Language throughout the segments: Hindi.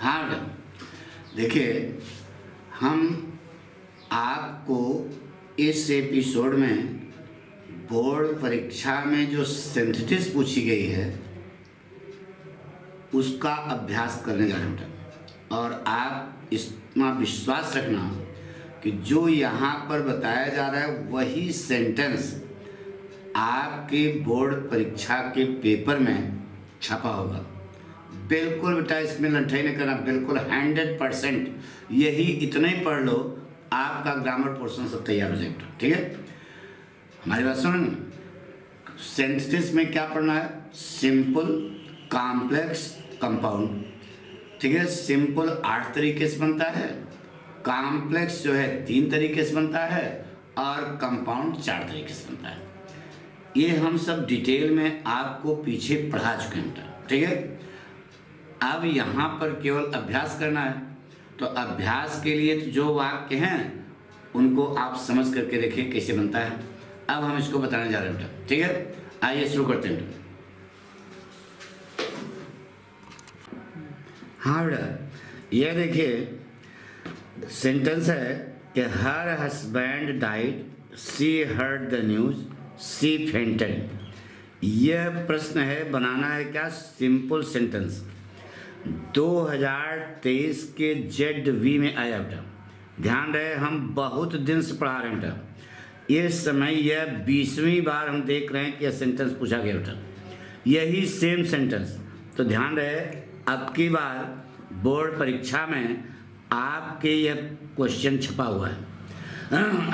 हाँ मैडम, देखिए हम आपको इस एपिसोड में बोर्ड परीक्षा में जो सिंथेसिस पूछी गई है उसका अभ्यास करने जा रहे हैं बेटा। और आप इतना विश्वास रखना कि जो यहाँ पर बताया जा रहा है वही सेंटेंस आपके बोर्ड परीक्षा के पेपर में छपा होगा। बिल्कुल बेटा, इसमें लंठाई नहीं करना, बिल्कुल 100% यही इतना ही पढ़ लो, आपका ग्रामर पोर्शन सब तैयार हो जाएगा। ठीक है, हमारी बात सुनो ना। सिंथेसिस में क्या पढ़ना है? Simple, complex, compound. ठीक है, सिंपल 8 तरीके से बनता है, कॉम्प्लेक्स जो है 3 तरीके से बनता है और कंपाउंड 4 तरीके से बनता है। ये हम सब डिटेल में आपको पीछे पढ़ा चुके हैं। ठीक है, अब यहाँ पर केवल अभ्यास करना है। तो अभ्यास के लिए तो जो वाक्य हैं उनको आप समझ करके देखिए कैसे बनता है। अब हम इसको बताने जा रहे हैं बेटा। ठीक है, आइए शुरू करते हैं। हाँ बेटा, ये देखिए सेंटेंस है कि her husband died, she heard the news, she fainted. यह प्रश्न है, बनाना है क्या? Simple sentence. 2023 के ZV में आया बेटा। ध्यान रहे, हम बहुत दिन से पढ़ा रहे हैं बेटा। इस समय यह 20वीं बार हम देख रहे हैं कि यह सेंटेंस पूछा गया बेटा, यही सेम सेंटेंस। तो ध्यान रहे, अब की बार बोर्ड परीक्षा में आपके यह क्वेश्चन छपा हुआ है।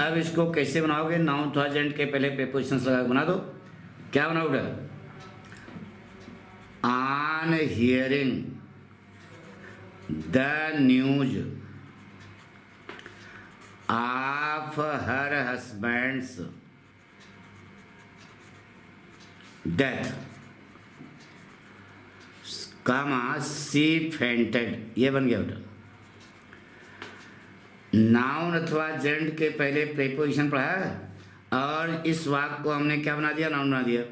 अब इसको कैसे बनाओगे? नाउन अथवा जेंड के पहले प्रीपोजिशंस लगा के बना दो। क्या बनाओ बेटा? On hearing the news of her husband's death, comma she fainted. ये बन गया बेटा। नाउन अथवा जेंड के पहले प्रीपोजिशन पढ़ा है और इस वाक्य को हमने क्या बना दिया? नाउन बना दिया।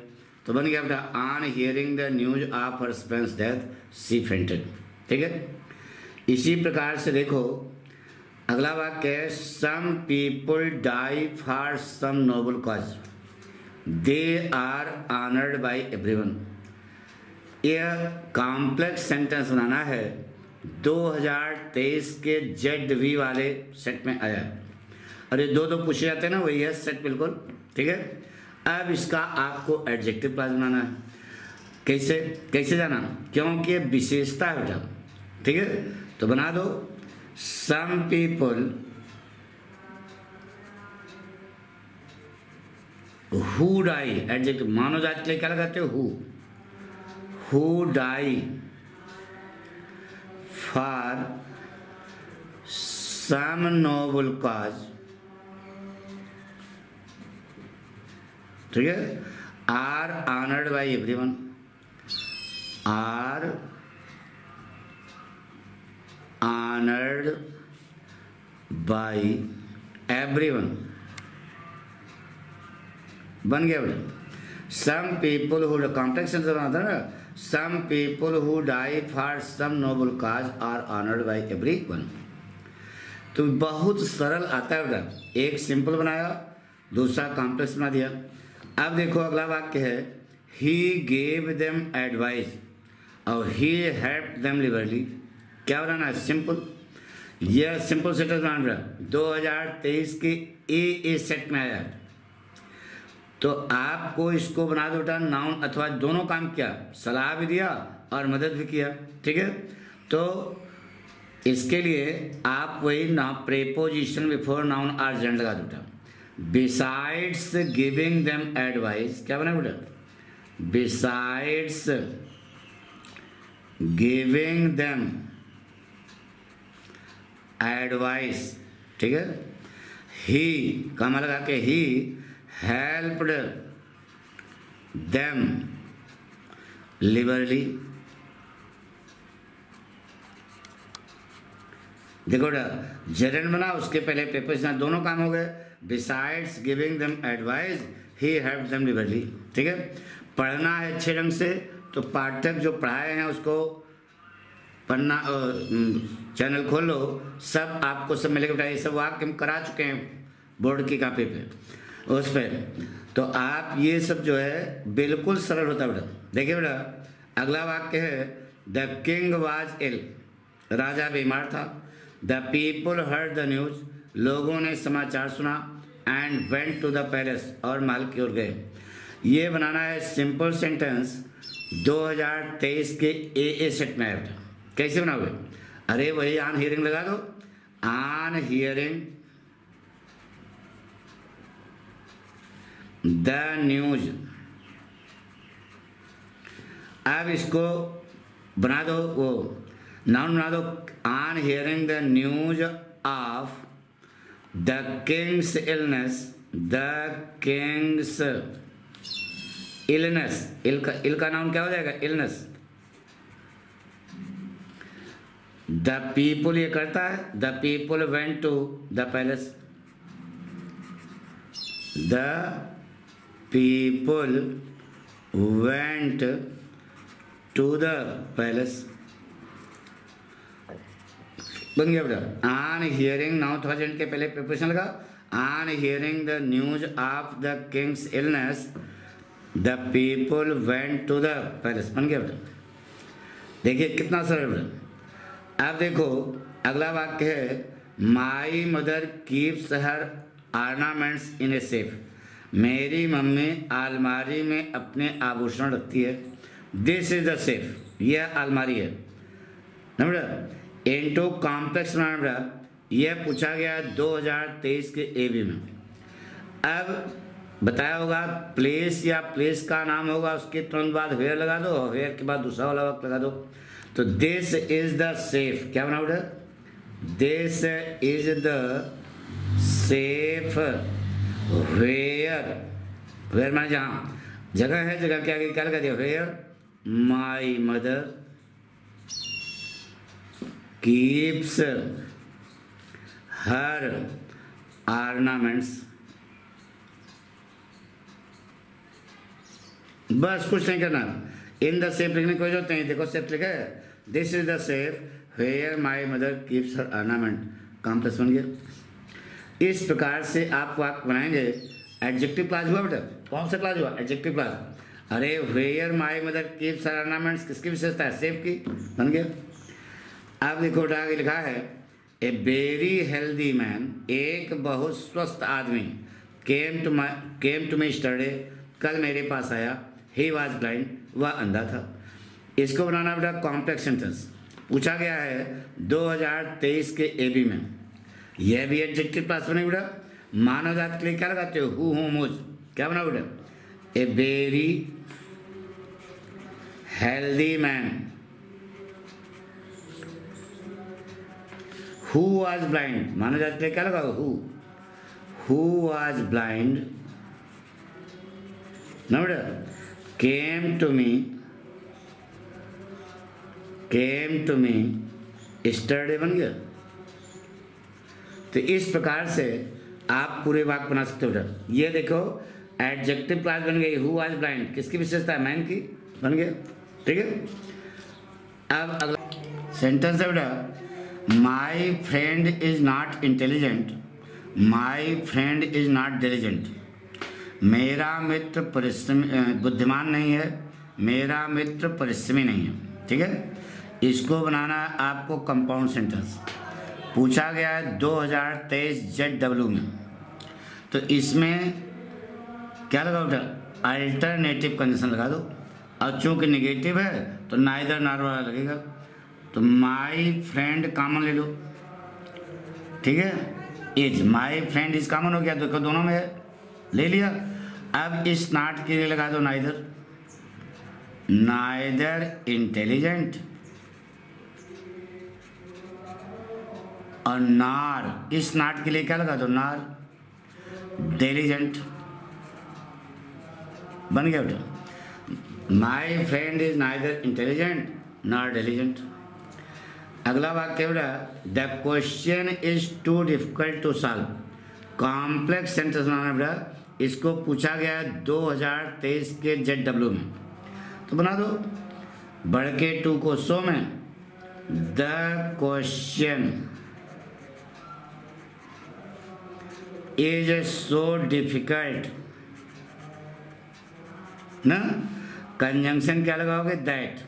तो बन गया बेटा on hearing the news of her husband's death, she fainted. ठीक है, इसी प्रकार से देखो अगला वाक्य है, some people die for some noble cause, they are honoured by everyone. यह कॉम्प्लेक्स सेंटेंस बनाना है, 2023 के ZV वाले सेट में आया है। और ये दो पूछे जाते हैं ना, वही है सेट बिल्कुल। ठीक है, अब इसका आपको एडजेक्टिव क्लॉज बनाना है। कैसे कैसे जाना? क्योंकि ये विशेषता है बेटा। ठीक है, तो बना दो, some people who die. Adjective मानव जाति के लिए क्या लगाते हो? Who die for some noble cause. ठीक है, are honoured by everyone, are honoured by everyone. बन गया बेटा। Some people who, complex sentence बना था ना, some people who die for some noble cause are honoured by everyone. तो बहुत सरल आता है बेटा। एक सिंपल बनाया, दूसरा कॉम्प्लेक्स बना दिया। अब देखो अगला वाक्य है, ही गेव देम एडवाइस और ही हेल्प देम लिबरली। क्या बनाना है? सिंपल। यह सिंपल सेंटेंस बनाना है, 2023 के ए सेट में आया है। तो आपको इसको बना दो बेटा, नाउन अथवा दोनों काम किया, सलाह भी दिया और मदद भी किया। ठीक है, तो इसके लिए आप वही ना preposition before noun or gerund लगा दो बेटा। बिसाइड्स गिविंग देम एडवाइस, क्या बना बेटा? Besides giving them advice. ठीक है, ही कमा लगा के ही हेल्प्ड देम लिबरली। देखो जेरेंड बना, उसके पहले पेपर दोनों काम हो गए। Besides giving them advice he helped them liberally. ठीक है, पढ़ना है अच्छे ढंग से। तो पाठक जो पढ़ाए हैं उसको पन्ना चैनल खोल लो, सब आपको सब मिलेगा बेटा। ये सब वाक्य हम करा चुके हैं बोर्ड की कॉपी पे, उस पर। तो आप ये सब जो है बिल्कुल सरल होता है बेटा। देखिए बेटा, अगला वाक्य है द किंग वाज इल, राजा बीमार था। The people heard the news, लोगों ने समाचार सुना। And went to the palace, और महल की ओर गए। ये बनाना है सिंपल सेंटेंस 2023 के ए सेट में है बेटा। कैसे बनाओगे? अरे वही ऑन हियरिंग लगा दो, ऑन हियरिंग द न्यूज। अब इसको बना दो, वो नाउन बना दो, on hearing the news of the king's illness, the king's illness. Ill का नाउन क्या हो जाएगा? इलनेस। द पीपुल ये करता है, the people went to the palace, the people went to the palace. बन गया बेटा। ऑन हियरिंग, नाउ थाउजेंड के पहले प्रिपोजिशन लगा, on hearing the news of the king's illness the people went to the palace. बन गया बेटा। देखिए कितना सरल बेटा। अब देखो अगला वाक्य है माई mother keeps her ornaments in a safe, मेरी मम्मी अलमारी में अपने आभूषण रखती है। दिस इज द सेफ, यह अलमारी है ना बेटा। इंटू कॉम्प्लेक्स बनाना बेटा, यह पूछा गया 2023 के एबी में। अब बताया होगा प्लेस या प्लेस का नाम होगा, उसके तुरंत बाद वेयर लगा दो, और वेयर के बाद दूसरा वाला वक्त लगा दो। तो दिस इज द सेफ, क्या बना बेटा? This is the safe where, where माने जहाँ जगह है, जगह के आगे क्या लगा दिया? Where my mother keeps her ornaments. बस कुछ नहीं करना। इन द सेफ लिखने की कोई जरूरत नहीं। देखो सेफ लिखा है, this is the safe where my mother keeps her ornament. Complex बन गया। इस प्रकार से आप वाक्य बनाएंगे। एडजेक्टिव क्लास हुआ बेटा, कौन सा क्लास हुआ? Adjective class. अरे where my mother keeps her ornaments किसकी विशेषता है? सेफ की। बन गया। अब देखो आगे लिखा है ए वेरी हेल्दी मैन, एक बहुत स्वस्थ आदमी, केम टू मी स्टरडे, कल मेरे पास आया। ही वॉज ब्लाइंड, वह अंधा था। इसको बनाना बेटा कॉम्प्लेक्स सेंटेंस। पूछा गया है 2023 के एबी में। यह भी एडजेक्टिव क्लास बने बेटा। मानव जाति के लिए क्या लगाते हो? हु, हूँ, मुझ। क्या बना बेटा? A very healthy man who was blind, मानव जाति के लिए क्या लगाओ? हु वॉज ब्लाइंड ना बेटा। केम टू मी स्टरडे बन गया। तो इस प्रकार से आप पूरे वाक्य बना सकते हो बेटा। ये देखो एडजेक्टिव क्लास बन गई। हु वॉज ब्लाइंड किसकी विशेषता है? मैन की। बन गया। ठीक है। अब अगला सेंटेंस है बेटा my friend is not intelligent, my friend is not diligent. मेरा मित्र परिश्रमी बुद्धिमान नहीं है, मेरा मित्र परिश्रमी नहीं है। ठीक है। इसको बनाना है आपको कंपाउंड सेंटेंस। पूछा गया है 2023 ZW में। तो इसमें क्या लगाओ बेटा? अल्टरनेटिव कंडीशन लगा दो। और चूंकि निगेटिव है तो नाइदर नॉर वाला लगेगा। तो माई फ्रेंड कॉमन ले लो। ठीक है। Is my friend is common हो गया, देखो दोनों में है, ले लिया। अब इस नॉट के लिए लगा दो नाइदर, नाइदर इंटेलिजेंट। और नार, इस नॉट के लिए क्या लगा दो? नार डिलिजेंट। बन गया बेटा। My friend is neither intelligent nor diligent. अगला वाक्य बेटा the question is too difficult to solve. Complex sentence बनाना बेटा। इसको पूछा गया है 2023 के ZW में। तो बना दो। बढ़ के टू को 100 में, the question is so difficult ना, कंजंक्शन क्या लगाओगे, दैट।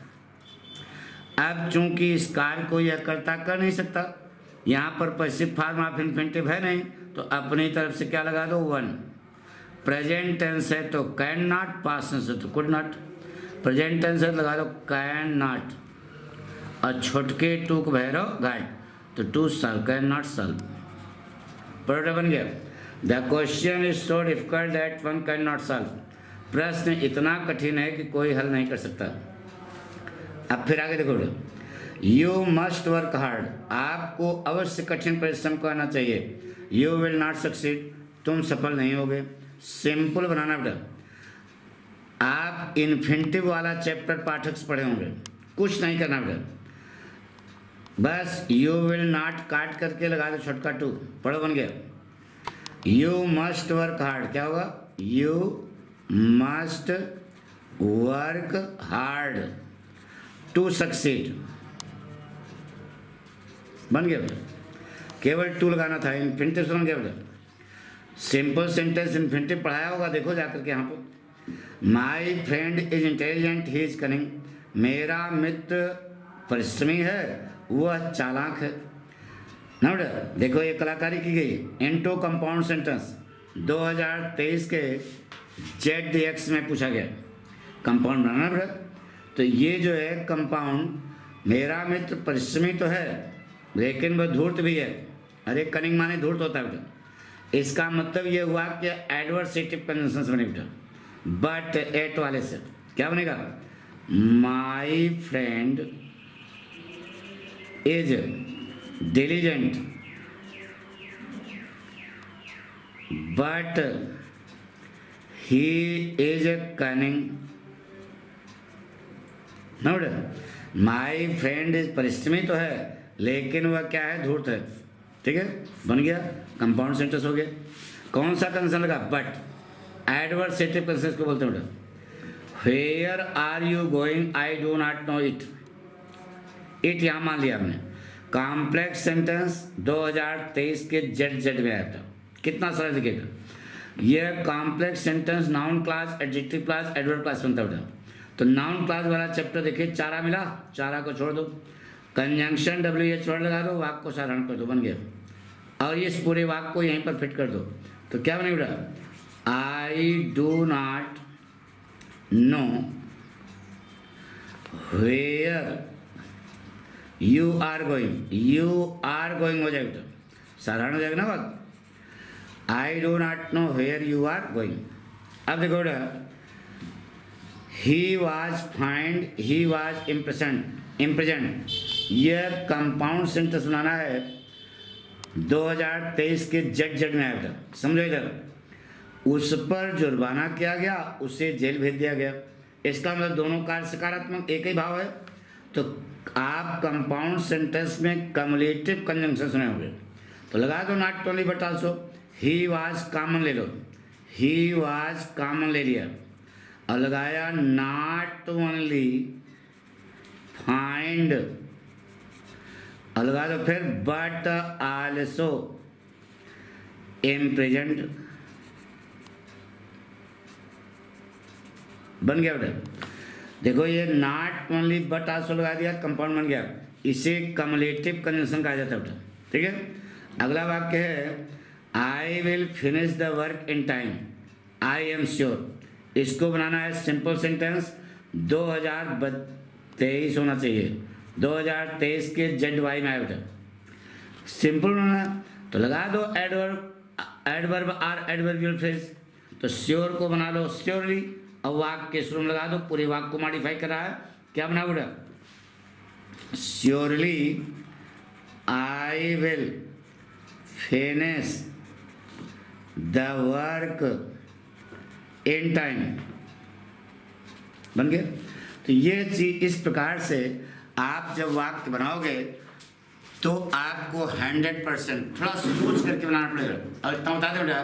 अब चूंकि इस कार्य को यह कर्ता कर नहीं सकता, यहाँ पर पैसिव फॉर्म ऑफ इन्फिनिटिव है नहीं, तो अपनी तरफ से क्या लगा दो, वन। प्रेजेंट टेंस है तो कैन नॉट, पास्ट टेंस है तो कुड नॉट। प्रेजेंट टेंस है लगा दो कैन नॉट, और छोटके टू को भैरव घाट, तो to solve, can not solve. पढ़ो बन गया। The question is so difficult that one can not solve. प्रश्न इतना कठिन है कि कोई हल नहीं कर सकता। अब फिर आगे देखो, यू मस्ट वर्क हार्ड, आपको अवश्य कठिन परिश्रम करना चाहिए। यू विल नॉट सक्सीड, तुम सफल नहीं होगे। सिंपल बनाना बेटा। आप इन्फिनिटिव वाला चैप्टर पाठक से पढ़े होंगे, कुछ नहीं करना बेटा, बस यू विल नॉट काट करके लगा दो छोटका टू, पढ़ो बन गया। यू मस्ट वर्क हार्ड, क्या होगा, you must work hard to succeed, बन गया बेटा। केवल टू लगाना था, इन्फिनिटिव से बन गया बेटा। सिंपल सेंटेंस इन्फिनिटिव पढ़ाया होगा, देखो जाकर के यहाँ पर। माई friend is intelligent, he is cunning, मेरा मित्र परिश्रमी है, वह चालाक है ना बेटा। देखो ये कलाकारी की गई। इनटू कंपाउंड सेंटेंस 2023 के ZX में पूछा गया, कंपाउंड बनाना बेटा। तो ये जो है कंपाउंड, मेरा मित्र परिश्रमी तो है लेकिन वह धूर्त भी है। अरे कनिंग माने धूर्त होता है बेटा। इसका मतलब ये हुआ कि एडवर्सेटिव कंजंक्शन बने बेटा, बट एट वाले से क्या बनेगा, माई friend is diligent but he is cunning ना बेटा। माई फ्रेंड इज परिश्रमी तो है लेकिन वह क्या है, धूर्त है। ठीक है, बन गया, कंपाउंड सेंटेंस हो गया। कौन सा कंजंक्शन लगा, बट। एडवर्सेटिव कंजंक्शन को बोलते हैं बेटा। Where are you going, I do not know it, it यहाँ मान लिया हमने। कॉम्प्लेक्स सेंटेंस 2023 के ZZ में आया था, कितना सरल दिखेगा। यह complex sentence noun class, adjective class, adverb class बनता बेटा। तो नाउन क्लास वाला चैप्टर देखिए, चारा मिला, चारा को छोड़ दो, कंजंक्शन WH वर्ड लगा दो, वाक्य को साधारण कर दो, बन गया। और इस पूरे वाक्य को यहीं पर फिट कर दो, तो क्या बनेगा बेटा, I do not know where you are going, you are going हो जाएगा, साधारण हो जाएगा ना बात। I do not know where you are going. अब देखो बेटा, he was fined, he was imprisoned, यह कंपाउंड सेंटेंस बनाना है 2023 के ZZ में आया था, समझो इधर। उस पर जुर्माना किया गया, उसे जेल भेज दिया गया। इसका मतलब दोनों कार्य सकारात्मक, एक ही भाव है। तो आप कंपाउंड सेंटेंस में कम्युलेटिव कंजंक्शन सुने होंगे, तो लगा दो not only but also. He was common ले लो, ही वाज कॉमन ले लिया, और लगाया नॉट ओनली फाइंड, और लगा दो फिर बट आल्सो इम्प्रेजेंट, बन गया बेटा। देखो ये नॉट ओनली बट आल्सो लगा दिया, कंपाउंड बन गया। इसे कम्युलेटिव कंजंक्शन कहा जाता है बेटा। ठीक है, अगला वाक्य है I will finish the work in time, I am sure. इसको बनाना है सिंपल सेंटेंस, 2023 होना चाहिए, 2023 के ZY में आया बेटा। सिंपल बनाना तो लगा दो एडवर्ब आर एडवर्बियल फ्रेज, तो श्योर को बना लो श्योरली, और वाक्य के शुरू में लगा दो, पूरे वाक्य को मॉडिफाई कर रहा है, क्या बना बेटा, surely I will finish the work in time, बन गया। तो ये चीज इस प्रकार से आप जब वाक्य बनाओगे तो आपको 100% थोड़ा सोच करके बनाना पड़ेगा। और इतना बता दें बेटा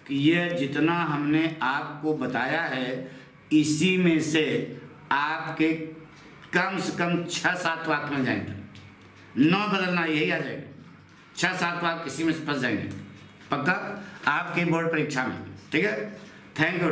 कि ये जितना हमने आपको बताया है, इसी में से आपके कम से कम 6-7 वाक्य मिल जाएंगे। 9 बदलना, यही आ जाएगा। 6 7 तो आप किसी में फंस जाएंगे पक्का आपकी बोर्ड परीक्षा में। ठीक है, थैंक यू।